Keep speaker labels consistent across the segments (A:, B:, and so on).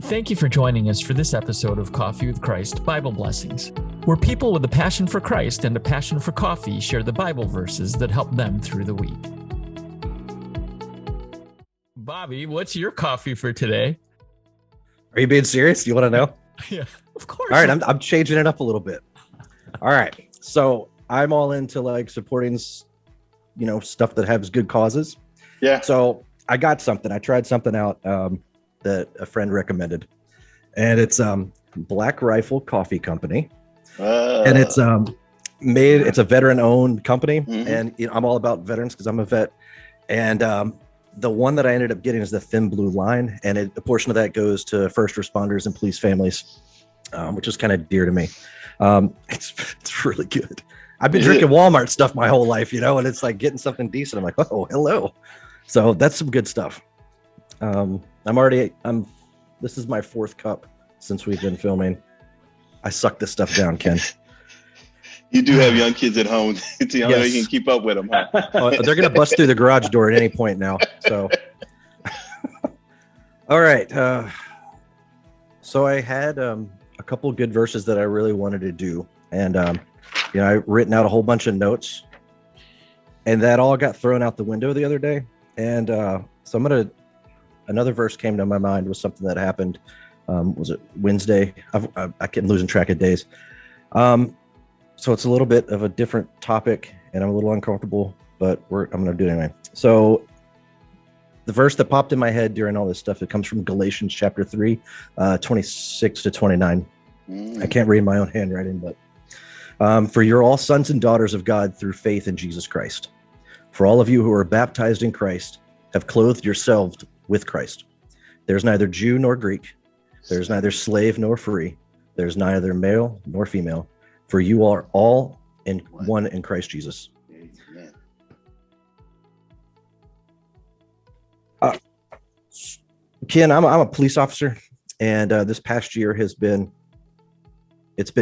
A: Thank you for joining us for this episode of Coffee with Christ Bible Blessings, where people with a passion for Christ and a passion for coffee share the Bible verses that help them through the week. Bobby, what's your coffee for today?
B: Are you being serious? You want to know?
A: Yeah, of course.
B: All right, I'm changing it up a little bit. All right, so I'm all into like supporting, stuff that has good causes.
C: Yeah.
B: So I got something. I tried something out that a friend recommended, and it's Black Rifle Coffee Company, and it's it's a veteran-owned company, and I'm all about veterans because I'm a vet, and the one that I ended up getting is the thin blue line, and a portion of that goes to first responders and police families, which is kind of dear to me. It's really good. I've been drinking Walmart stuff my whole life, and it's like getting something decent. I'm like, oh, hello. So that's some good stuff. This is my fourth cup since we've been filming. I suck this stuff down, Ken.
C: You do have young kids at home. It's the only way you can keep up with them. Huh?
B: They're going to bust through the garage door at any point now. So, all right. So I had a couple good verses that I really wanted to do. And, I written out a whole bunch of notes. And that all got thrown out the window the other day. And so another verse came to my mind, was something that happened. Was it Wednesday? I keep losing track of days. So it's a little bit of a different topic, and I'm a little uncomfortable, but I'm going to do it anyway. So the verse that popped in my head during all this stuff, it comes from Galatians chapter 3, 26 to 29. I can't read my own handwriting, but for you're all sons and daughters of God through faith in Jesus Christ. For all of you who are baptized in Christ have clothed yourselves with Christ. There's neither Jew nor Greek. There's neither slave nor free. There's neither male nor female. For you are all in one in Christ Jesus. Ken, I'm a police officer, and this past year it's been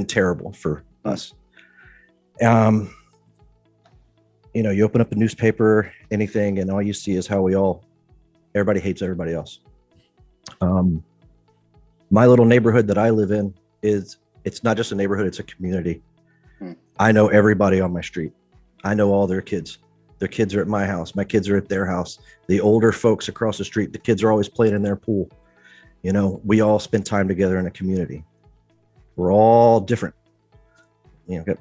B: terrible for us. You open up a newspaper, anything, and all you see is how everybody hates everybody else. My little neighborhood that I live in it's not just a neighborhood, it's a community. I know everybody on my street. I know all their kids. Their kids are at my house. My kids are at their house. The older folks across the street, the kids are always playing in their pool. We all spend time together in a community. We're all different. Got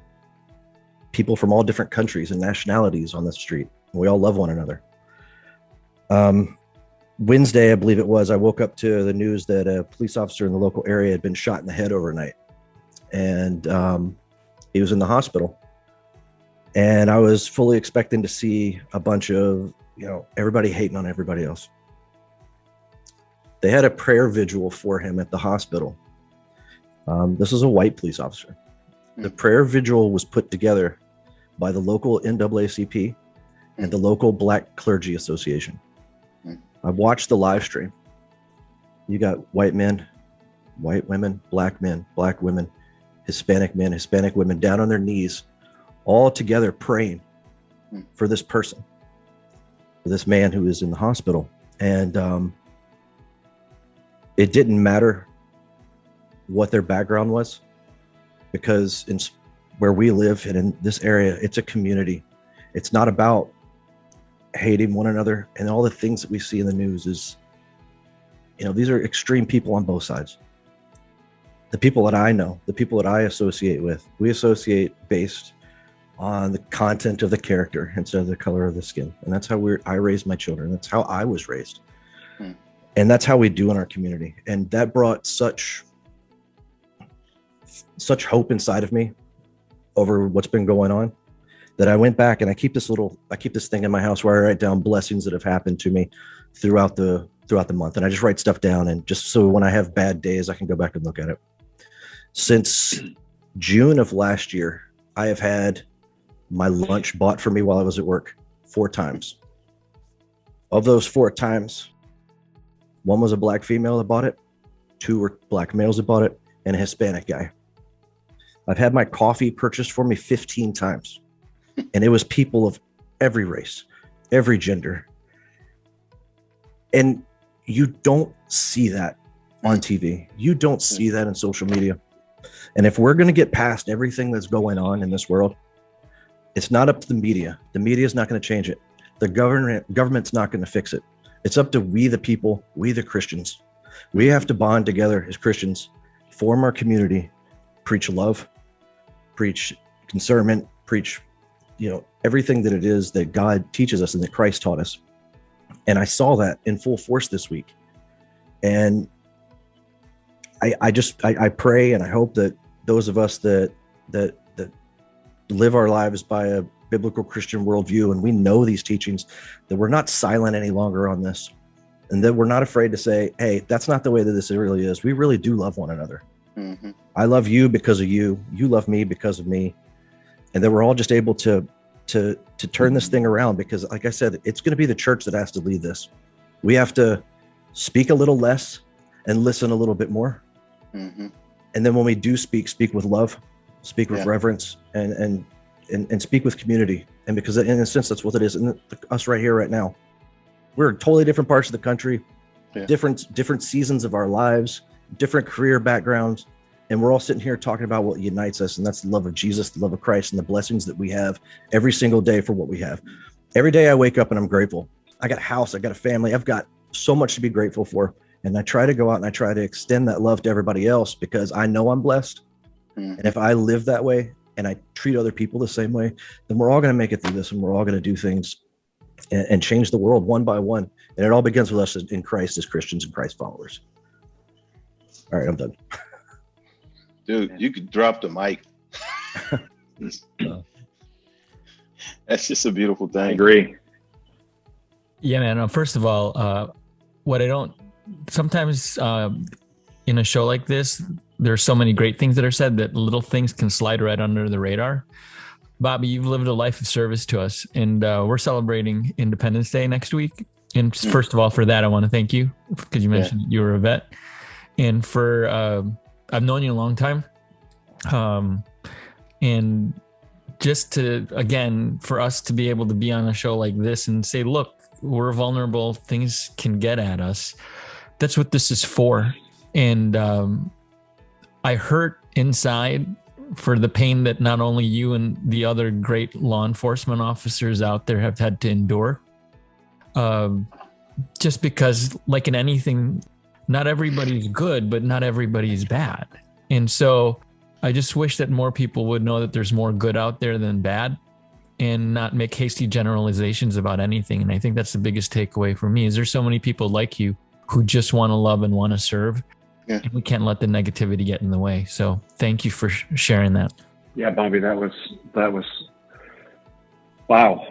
B: people from all different countries and nationalities on the street. We all love one another. Wednesday, I believe it was, I woke up to the news that a police officer in the local area had been shot in the head overnight. And he was in the hospital. And I was fully expecting to see a bunch of, everybody hating on everybody else. They had a prayer vigil for him at the hospital. This is a white police officer. The prayer vigil was put together by the local NAACP and the local Black Clergy Association. I watched the live stream. You got white men, white women, black men, black women, Hispanic men, Hispanic women down on their knees, all together praying for this person, for this man who is in the hospital. And it didn't matter what their background was, because where we live and in this area, it's a community. It's not about hating one another, and all the things that we see in the news is, these are extreme people on both sides. The people that I know, the people that I associate with, we associate based on the content of the character instead of the color of the skin. And that's how I raised my children. That's how I was raised. And that's how we do in our community. And that brought such hope inside of me over what's been going on, that I went back and I keep this thing in my house where I write down blessings that have happened to me throughout the month. And I just write stuff down, and just so when I have bad days, I can go back and look at it. Since June of last year, I have had my lunch bought for me while I was at work 4 times. Of those 4 times, 1 was a black female that bought it, 2 were black males that bought it, and a Hispanic guy. I've had my coffee purchased for me 15 times. And it was people of every race, every gender. And you don't see that on TV. You don't see that in social media. And if we're going to get past everything that's going on in this world, it's not up to the media. The media is not going to change it. The government's not going to fix it. It's up to we, the people, we, the Christians. We have to bond together as Christians, form our community, preach love, preach concernment, preach, everything that it is that God teaches us and that Christ taught us. And I saw that in full force this week. And I pray and I hope that those of us that live our lives by a biblical Christian worldview, and we know these teachings, that we're not silent any longer on this, and that we're not afraid to say, hey, that's not the way that this really is. We really do love one another. Mm-hmm. I love you because of you. You love me because of me. And that we're all just able to turn this thing around, because like I said, it's going to be the church that has to lead this. We have to speak a little less and listen a little bit more. Mm-hmm. And then when we do speak with love, speak with reverence, and speak with community. And because in a sense, that's what it is. And us right here, right now, we're in totally different parts of the country, different seasons of our lives, different career backgrounds. And we're all sitting here talking about what unites us. And that's the love of Jesus, the love of Christ, and the blessings that we have every single day for what we have. Every day I wake up and I'm grateful. I got a house, I got a family. I've got so much to be grateful for. And I try to go out and I try to extend that love to everybody else, because I know I'm blessed. Mm-hmm. And if I live that way and I treat other people the same way, then we're all going to make it through this, and we're all going to do things and change the world one by one. And it all begins with us in Christ as Christians and Christ followers. All right, I'm done.
C: Dude, you could drop the mic. That's just a beautiful thing.
D: I agree.
A: Yeah, man. First of all, sometimes in a show like this, there's so many great things that are said that little things can slide right under the radar. Bobby, you've lived a life of service to us, and we're celebrating Independence Day next week. And first of all, for that, I want to thank you, because you mentioned you were a vet. And for, I've known you a long time. And just to, again, for us to be able to be on a show like this and say, look, we're vulnerable, things can get at us. That's what this is for. And I hurt inside for the pain that not only you and the other great law enforcement officers out there have had to endure. Just because, like in anything, not everybody's good, but not everybody's bad. And so I just wish that more people would know that there's more good out there than bad, and not make hasty generalizations about anything. And I think that's the biggest takeaway for me, is there's so many people like you who just want to love and want to serve. Yeah. And we can't let the negativity get in the way. So thank you for sharing that.
D: Yeah, Bobby, that was wow.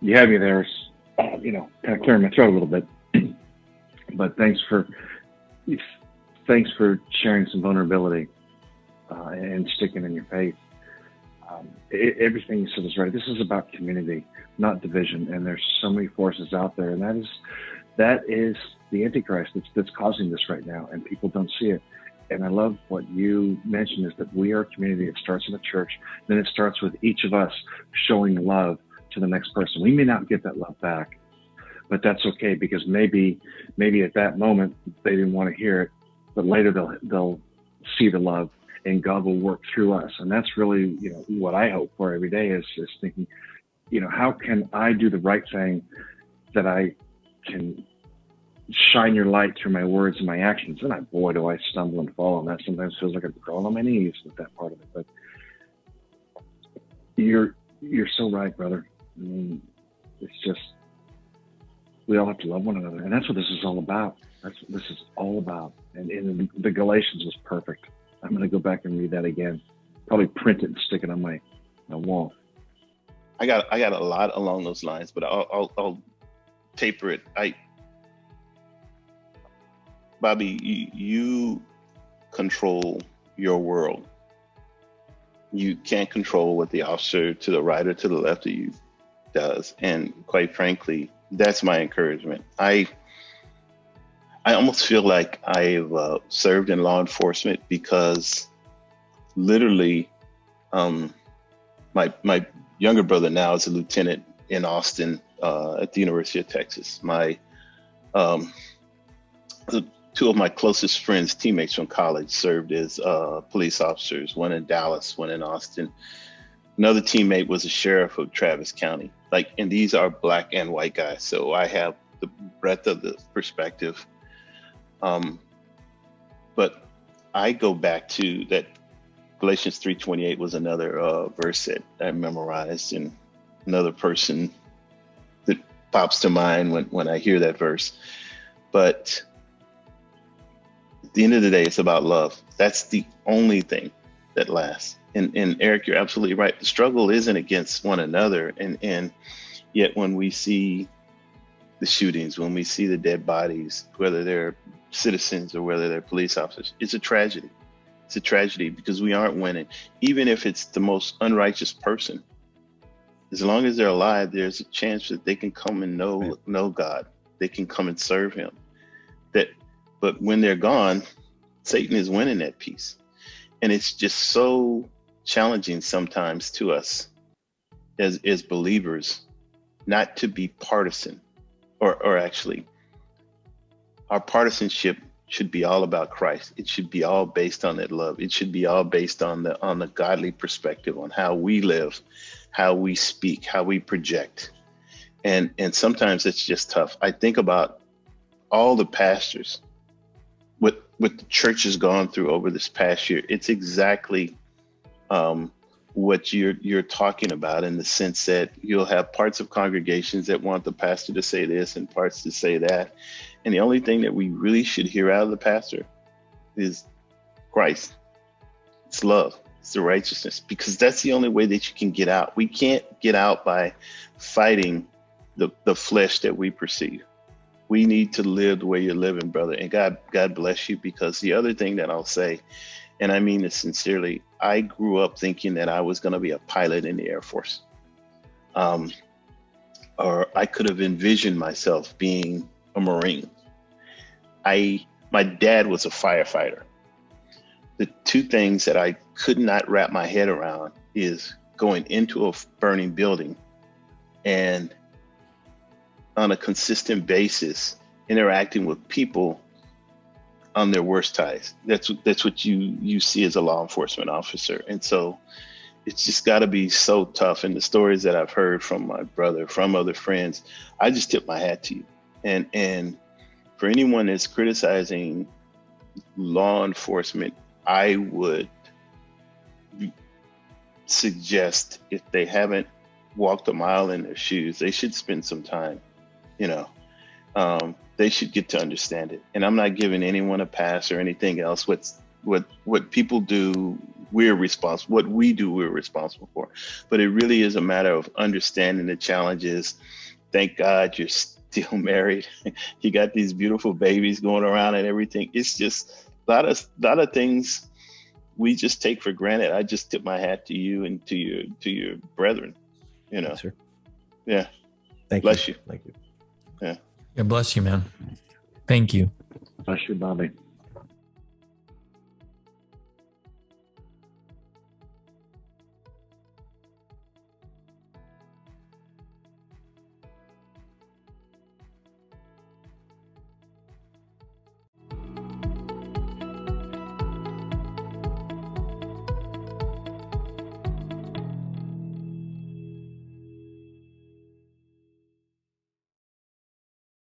D: You had me there, kind of clearing my throat a little bit, but thanks for sharing some vulnerability and sticking in your faith. Everything you said is right. This is about community, not division. And there's so many forces out there, and that is the Antichrist that's causing this right now, and people don't see it. And I love what you mentioned, is that we are a community. It starts in the church, then it starts with each of us showing love to the next person. We may not get that love back, but that's okay, because maybe at that moment they didn't want to hear it, but later they'll see the love, and God will work through us. And that's really, what I hope for every day is thinking, how can I do the right thing, that I can shine your light through my words and my actions. And boy, do I stumble and fall on that. Sometimes feels like I'm crawling on my knees with that part of it. But you're so right, brother. I mean, it's just, we all have to love one another. And that's what this is all about. That's what this is all about. And the Galatians was perfect. I'm going to go back and read that again. Probably print it and stick it on my wall.
C: I got a lot along those lines, but I'll taper it. Bobby, you control your world. You can't control what the officer to the right or to the left of you does. And quite frankly, that's my encouragement. I almost feel like I've served in law enforcement, because literally my younger brother now is a lieutenant in Austin at the University of Texas. My two of my closest friends, teammates from college, served as police officers, one in Dallas, one in Austin. Another teammate was a sheriff of Travis County. And these are black and white guys. So I have the breadth of the perspective. But I go back to that Galatians 3:28 was another verse that I memorized, and another person that pops to mind when I hear that verse. But at the end of the day, it's about love. That's the only thing that lasts. And Eric, you're absolutely right. The struggle isn't against one another. And yet when we see the shootings, when we see the dead bodies, whether they're citizens or whether they're police officers, it's a tragedy. It's a tragedy because we aren't winning. Even if it's the most unrighteous person, as long as they're alive, there's a chance that they can come and know God. They can come and serve him. But when they're gone, Satan is winning that piece. And it's just so challenging sometimes to us as believers not to be partisan, or actually our partisanship should be all about Christ. It should be all based on that love. It should be all based on the godly perspective, on how we live, how we speak, how we project. And sometimes it's just tough. I think about all the pastors, what the church has gone through over this past year. It's exactly what you're talking about, in the sense that you'll have parts of congregations that want the pastor to say this and parts to say that. And the only thing that we really should hear out of the pastor is Christ. It's love. It's the righteousness, because that's the only way that you can get out. We can't get out by fighting the flesh that we perceive. We need to live the way you're living, brother. And God bless you, because the other thing that I'll say, and I mean this sincerely, I grew up thinking that I was going to be a pilot in the Air Force. Or I could have envisioned myself being a Marine. My dad was a firefighter. The two things that I could not wrap my head around is going into a burning building and on a consistent basis interacting with people on their worst times. That's what you see as a law enforcement officer. And so it's just got to be so tough. And the stories that I've heard from my brother, from other friends, I just tip my hat to you. And for anyone that's criticizing law enforcement, I would suggest, if they haven't walked a mile in their shoes, they should spend some time. They should get to understand it. And I'm not giving anyone a pass or anything else. What people do, we're responsible. What we do, we're responsible for. But it really is a matter of understanding the challenges. Thank God you're still married. You got these beautiful babies going around and everything. It's just a lot of things we just take for granted. I just tip my hat to you and to your brethren.
B: Yes, sir.
C: Yeah.
B: Bless you. Thank you.
C: Yeah.
A: God bless you, man. Thank you.
D: Bless you, Bobby.